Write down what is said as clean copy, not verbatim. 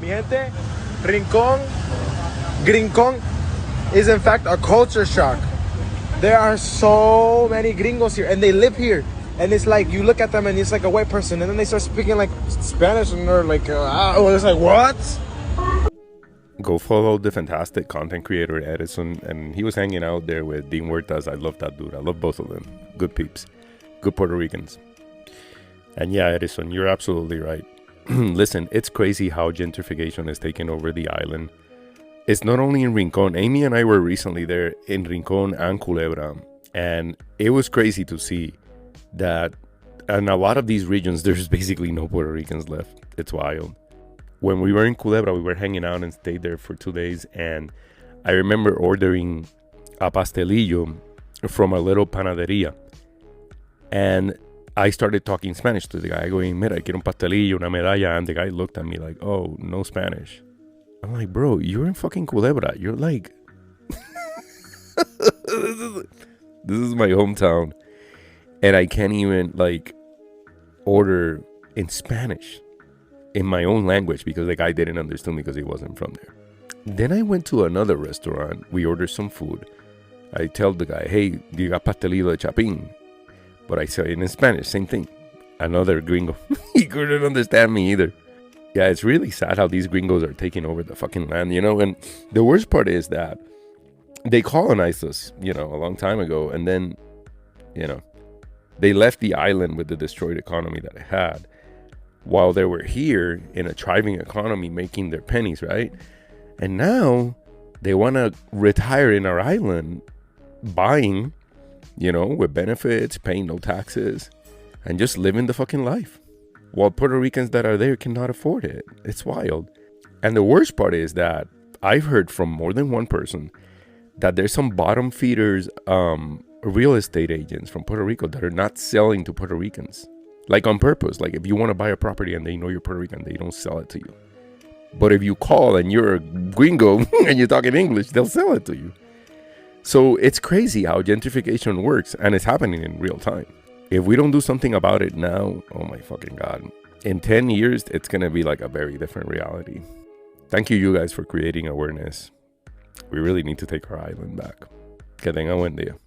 Mi gente, Rincón is in fact a culture shock. There are so many gringos here and they live here. And it's like, you look at them and it's like a white person and then they start speaking like Spanish and they're like, it's like, what? Go follow the fantastic content creator Edison, and he was hanging out there with Dean Huertas. I love that dude. I love both of them. Good peeps. Good Puerto Ricans. And yeah, Edison, you're absolutely right. Listen, it's crazy how gentrification is taking over the island. It's not only in Rincon. Amy and I were recently there in Rincon and Culebra, and it was crazy to see that in a lot of these regions, there's basically no Puerto Ricans left. It's wild. When we were in Culebra, we were hanging out and stayed there for 2 days, and I remember ordering a pastelillo from a little panaderia, and I started talking Spanish to the guy, going, mira, quiero un pastelillo, una medalla, and the guy looked at me like, oh, no Spanish. I'm like, bro, you're in fucking Culebra. You're like, this is my hometown, and I can't even like order in Spanish in my own language because the guy didn't understand me because he wasn't from there. Then I went to another restaurant. We ordered some food. I tell the guy, hey, you got pastelillo de chapín? But I say it in Spanish, same thing. Another gringo. He couldn't understand me either. Yeah, it's really sad how these gringos are taking over the fucking land, you know? And the worst part is that they colonized us, you know, a long time ago. And then, you know, they left the island with the destroyed economy that it had, while they were here in a thriving economy making their pennies, right? And now they want to retire in our island buying, you know, with benefits, paying no taxes, and just living the fucking life, while Puerto Ricans that are there cannot afford it. It's wild. And the worst part is that I've heard from more than one person that there's some bottom feeders, real estate agents from Puerto Rico that are not selling to Puerto Ricans. Like on purpose. Like if you want to buy a property and they know you're Puerto Rican, they don't sell it to you. But if you call and you're a gringo and you're talking English, they'll sell it to you. So it's crazy how gentrification works, and it's happening in real time. If we don't do something about it now, oh my fucking God. In 10 years, it's going to be like a very different reality. Thank you guys for creating awareness. We really need to take our island back. Que tenga buen día.